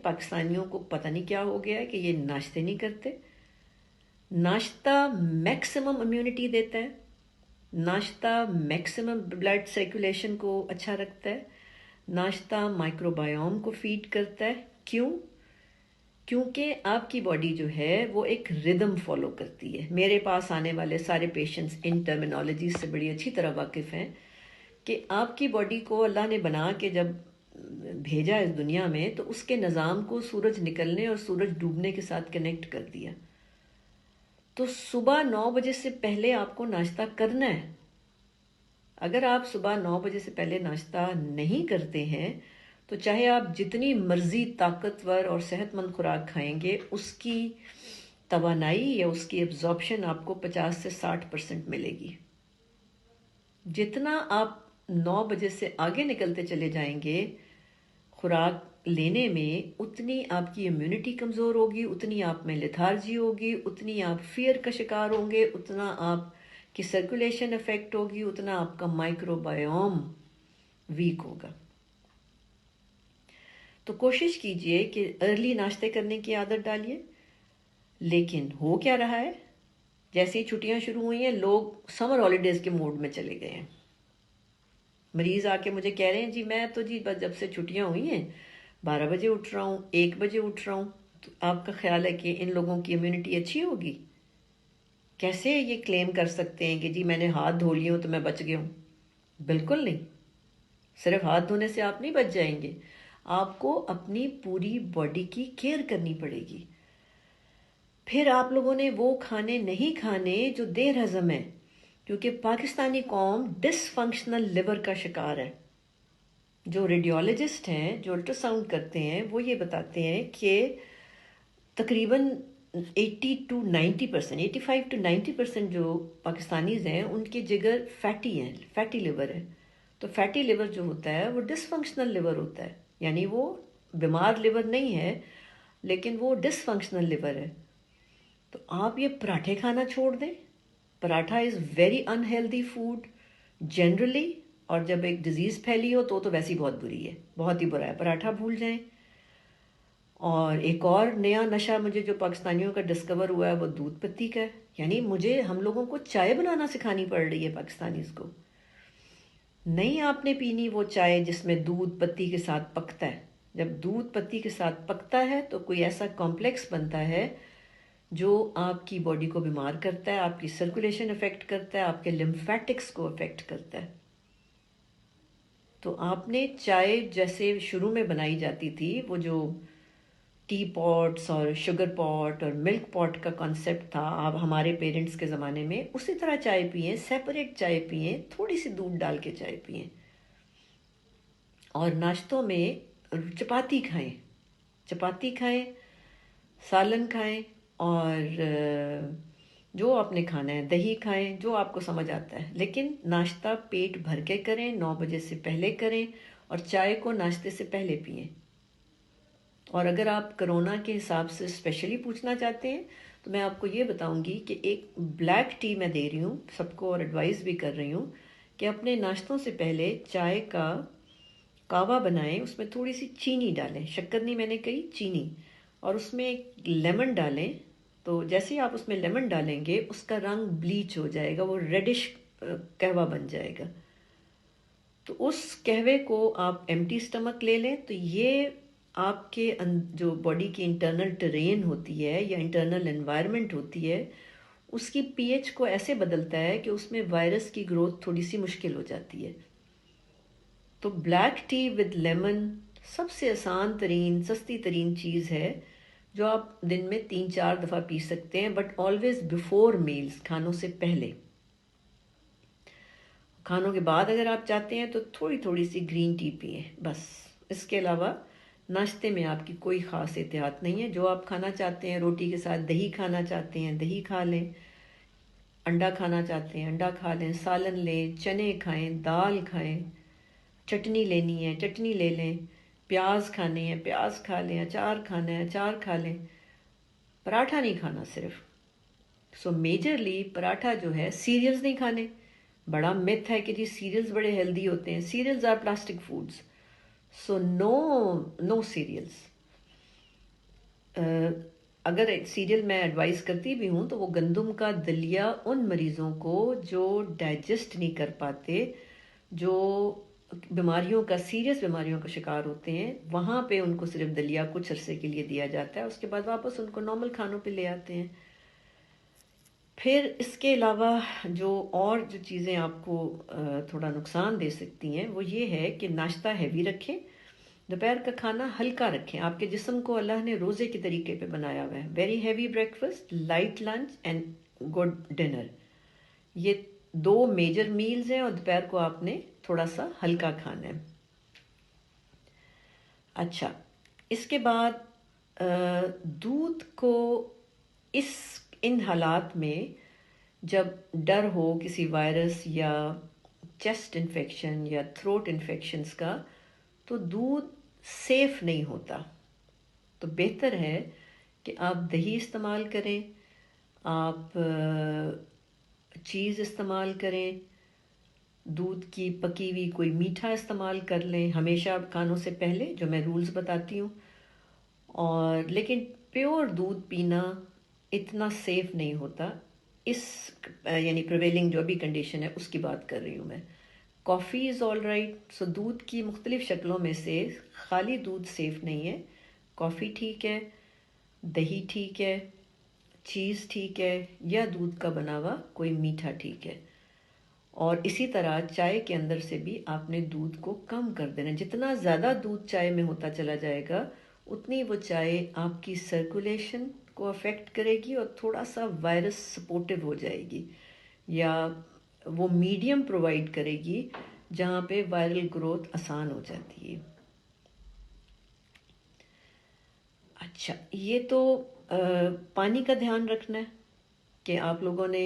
پاکستانیوں کو پتہ نہیں کیا ہو گیا ہے کہ یہ ناشتے نہیں کرتے. ناشتہ میکسیمم امیونٹی دیتا ہے، ناشتہ میکسیمم بلڈ سرکولیشن کو اچھا رکھتا ہے، ناشتہ مائکرو بایوم کو فیڈ کرتا ہے. کیوں؟ کیونکہ آپ کی باڈی جو ہے وہ ایک ردم فالو کرتی ہے. میرے پاس آنے والے سارے پیشنٹس ان ٹرمینالوجی سے بڑی اچھی طرح واقف ہیں کہ آپ کی باڈی کو اللہ نے بنا کے جب بھیجا اس دنیا میں تو اس کے نظام کو سورج نکلنے اور سورج ڈوبنے کے ساتھ کنیکٹ کر دیا. تو صبح 9 بجے سے پہلے آپ کو ناشتہ کرنا ہے. اگر آپ صبح 9 بجے سے پہلے ناشتہ نہیں کرتے ہیں تو چاہے آپ جتنی مرضی طاقتور اور صحت مند خوراک کھائیں گے، اس کی توانائی یا اس کی ابزارپشن آپ کو 50 سے 60% ملے گی. جتنا آپ 9 بجے سے آگے نکلتے چلے جائیں گے خوراک لینے میں، اتنی آپ کی امیونٹی کمزور ہوگی، اتنی آپ میں لیتھارجی ہوگی، اتنی آپ فیئر کا شکار ہوں گے، اتنا آپ کی سرکولیشن افیکٹ ہوگی، اتنا آپ کا مائکرو بایوم ویک ہوگا. تو کوشش کیجئے کہ ارلی ناشتے کرنے کی عادت ڈالیے. لیکن ہو کیا رہا ہے، جیسے ہی چھٹیاں شروع ہوئی ہیں لوگ سمر ہالیڈیز کے موڈ میں چلے گئے ہیں. مریض آ کے مجھے کہہ رہے ہیں جی میں تو جی بس جب سے چھٹیاں ہوئی ہیں 12 بجے اٹھ رہا ہوں، 1 بجے اٹھ رہا ہوں. تو آپ کا خیال ہے کہ ان لوگوں کی امیونٹی اچھی ہوگی؟ کیسے یہ کلیم کر سکتے ہیں کہ جی میں نے ہاتھ دھو لیے ہوں تو میں بچ گیا ہوں؟ بالکل نہیں. صرف ہاتھ دھونے سے آپ نہیں بچ جائیں گے، آپ کو اپنی پوری باڈی کی کیئر کرنی پڑے گی. پھر آپ لوگوں نے وہ کھانے نہیں کھانے جو دیر ہضم ہے، کیونکہ پاکستانی قوم ڈس فنکشنل لیور کا شکار ہے. جو ریڈیولوجسٹ ہیں، جو الٹرا ساؤنڈ کرتے ہیں، وہ یہ بتاتے ہیں کہ تقریباً 80 to 90%، 85 to 90% جو پاکستانیز ہیں ان کے جگر فیٹی ہیں، فیٹی لیور ہے. تو فیٹی لیور جو ہوتا ہے وہ ڈس فنکشنل لیور ہوتا ہے، یعنی وہ بیمار لیور نہیں ہے لیکن وہ ڈس فنکشنل لیور ہے. تو آپ یہ پراٹھے کھانا چھوڑ دیں. Paratha is very unhealthy food generally, اور جب ایک ڈیزیز پھیلی ہو تو ویسی بہت بری ہے، بہت ہی برا ہے. پراٹھا بھول جائیں. اور ایک اور نیا نشہ مجھے جو پاکستانیوں کا ڈسکور ہوا ہے وہ دودھ پتی کا ہے. یعنی ہم لوگوں کو چائے بنانا سکھانی پڑ رہی ہے پاکستانیز کو. نہیں آپ نے پینی وہ چائے جس میں دودھ پتی کے ساتھ پکتا ہے. جب دودھ پتی کے ساتھ پکتا ہے تو کوئی ایسا کمپلیکس بنتا ہے جو آپ کی باڈی کو بیمار کرتا ہے، آپ کی سرکولیشن افیکٹ کرتا ہے، آپ کے لمفیٹکس کو افیکٹ کرتا ہے. تو آپ نے چائے جیسے شروع میں بنائی جاتی تھی، وہ جو ٹی پاٹس اور شوگر پاٹ اور ملک پاٹ کا کانسیپٹ تھا آپ ہمارے پیرنٹس کے زمانے میں، اسی طرح چائے پئیں، سیپریٹ چائے پئیں، تھوڑی سی دودھ ڈال کے چائے پئیں. اور ناشتوں میں چپاتی کھائیں، چپاتی کھائیں، سالن کھائیں، اور جو آپ نے کھانا ہے دہی کھائیں، جو آپ کو سمجھ آتا ہے. لیکن ناشتہ پیٹ بھر کے کریں، 9 بجے سے پہلے کریں، اور چائے کو ناشتے سے پہلے پئیں. اور اگر آپ کرونا کے حساب سے اسپیشلی پوچھنا چاہتے ہیں تو میں آپ کو یہ بتاؤں گی کہ ایک بلیک ٹی میں دے رہی ہوں سب کو، اور ایڈوائز بھی کر رہی ہوں کہ اپنے ناشتوں سے پہلے چائے کا کہوہ بنائیں، اس میں تھوڑی سی چینی ڈالیں، شکر نہیں میں نے کہی، چینی، اور اس میں لیمن ڈالیں. تو جیسے ہی آپ اس میں لیمن ڈالیں گے اس کا رنگ بلیچ ہو جائے گا، وہ ریڈش قہوہ بن جائے گا. تو اس قہوے کو آپ ایمٹی سٹمک لے لیں. تو یہ آپ کے جو باڈی کی انٹرنل ٹرین ہوتی ہے یا انٹرنل انوائرمنٹ ہوتی ہے، اس کی پی ایچ کو ایسے بدلتا ہے کہ اس میں وائرس کی گروتھ تھوڑی سی مشکل ہو جاتی ہے. تو بلیک ٹی ود لیمن سب سے آسان ترین، سستی ترین چیز ہے جو آپ دن میں 3-4 دفعہ پی سکتے ہیں، بٹ آلویز بیفور میلز، کھانوں سے پہلے. کھانوں کے بعد اگر آپ چاہتے ہیں تو تھوڑی تھوڑی سی گرین ٹی پئیں بس. اس کے علاوہ ناشتے میں آپ کی کوئی خاص احتیاط نہیں ہے. جو آپ کھانا چاہتے ہیں، روٹی کے ساتھ دہی کھانا چاہتے ہیں دہی کھا لیں، انڈا کھانا چاہتے ہیں انڈا کھا لیں، سالن لیں، چنے کھائیں، دال کھائیں، چٹنی لینی ہے چٹنی لے لیں، پیاز کھانے ہیں پیاز کھا لیں، اچار کھانا ہے اچار کھا لیں. پراٹھا نہیں کھانا صرف. سو میجرلی پراٹھا جو ہے، سیریلز نہیں کھانے. بڑا متھ ہے کہ جی سیریلز بڑے ہیلدی ہوتے ہیں. Cereals are plastic foods, so no cereals. اگر سیریل میں ایڈوائز کرتی بھی ہوں تو وہ گندم کا دلیا ان مریضوں کو جو ڈائجسٹ نہیں کر پاتے، جو بیماریوں کا سیریس بیماریوں کا شکار ہوتے ہیں، وہاں پہ ان کو صرف دلیا کچھ عرصے کے لیے دیا جاتا ہے، اس کے بعد واپس ان کو نارمل کھانوں پہ لے آتے ہیں۔ پھر اس کے علاوہ جو چیزیں آپ کو تھوڑا نقصان دے سکتی ہیں وہ یہ ہے کہ ناشتہ ہیوی رکھیں، دوپہر کا کھانا ہلکا رکھیں۔ آپ کے جسم کو اللہ نے روزے کے طریقے پہ بنایا ہوا ہے، very heavy breakfast, light lunch and good dinner, یہ 2 میجر میلز ہیں، اور دوپہر کو آپ نے تھوڑا سا ہلکا کھانا ہے۔ اچھا، اس کے بعد دودھ کو ان حالات میں جب ڈر ہو کسی وائرس یا چیسٹ انفیکشن یا تھروٹ انفیکشنز کا، تو دودھ سیف نہیں ہوتا، تو بہتر ہے کہ آپ دہی استعمال کریں، آپ چیز استعمال کریں، دودھ کی پکی ہوئی کوئی میٹھا استعمال کر لیں ہمیشہ کھانوں سے پہلے، جو میں رولز بتاتی ہوں۔ اور لیکن پیور دودھ پینا اتنا سیف نہیں ہوتا، اس یعنی پریویلنگ جو ابھی کنڈیشن ہے اس کی بات کر رہی ہوں میں۔ کافی از آل رائٹ، سو دودھ کی مختلف شکلوں میں سے خالی دودھ سیف نہیں ہے، کافی ٹھیک ہے، دہی ٹھیک ہے، چیز ٹھیک ہے، یا دودھ کا بنا ہوا کوئی میٹھا ٹھیک ہے۔ اور اسی طرح چائے کے اندر سے بھی آپ نے دودھ کو کم کر دینا، جتنا زیادہ دودھ چائے میں ہوتا چلا جائے گا اتنی وہ چائے آپ کی سرکولیشن کو افیکٹ کرے گی اور تھوڑا سا وائرس سپورٹیو ہو جائے گی، یا وہ میڈیم پرووائڈ کرے گی جہاں پہ وائرل گروتھ آسان ہو جاتی ہے۔ اچھا، یہ تو پانی کا دھیان رکھنا ہے کہ آپ لوگوں نے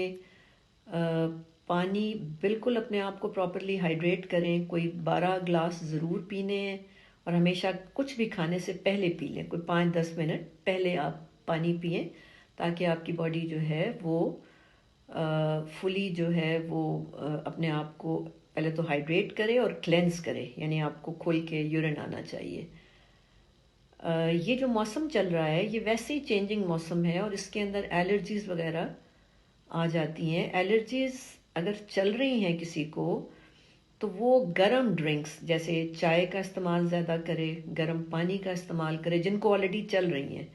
پانی بالکل اپنے آپ کو پراپرلی ہائیڈریٹ کریں، کوئی 12 گلاس ضرور پینے ہیں، اور ہمیشہ کچھ بھی کھانے سے پہلے پی لیں، کوئی 5-10 منٹ پہلے آپ پانی پئیں، تاکہ آپ کی باڈی جو ہے وہ فلی جو ہے وہ اپنے آپ کو پہلے تو ہائیڈریٹ کرے اور کلینز کرے، یعنی آپ کو کھل کے یورین آنا چاہیے۔ یہ جو موسم چل رہا ہے یہ ویسے ہی چینجنگ موسم ہے، اور اس کے اندر الرجیز وغیرہ آ جاتی ہیں۔ الرجیز اگر چل رہی ہیں کسی کو تو وہ گرم ڈرنکس جیسے چائے کا استعمال زیادہ کرے، گرم پانی کا استعمال کرے، جن کو آلریڈی چل رہی ہیں،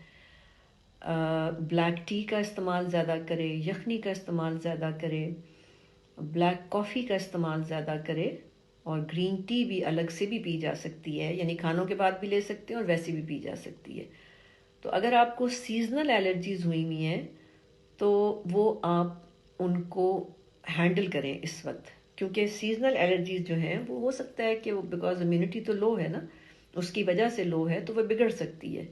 بلیک ٹی کا استعمال زیادہ کرے، یخنی کا استعمال زیادہ کرے، بلیک کافی کا استعمال زیادہ کرے، اور گرین ٹی بھی الگ سے بھی پی جا سکتی ہے، یعنی کھانوں کے بعد بھی لے سکتے ہیں اور ویسے بھی پی جا سکتی ہے۔ تو اگر آپ کو سیزنل الرجیز ہوئی ہوئی ہیں تو وہ آپ ان کو ہینڈل کریں اس وقت، کیونکہ سیزنل الرجیز جو ہیں وہ ہو سکتا ہے کہ وہ بیکاز امیونٹی تو لو ہے نا، اس کی وجہ سے لو ہے تو وہ بگڑ سکتی ہے۔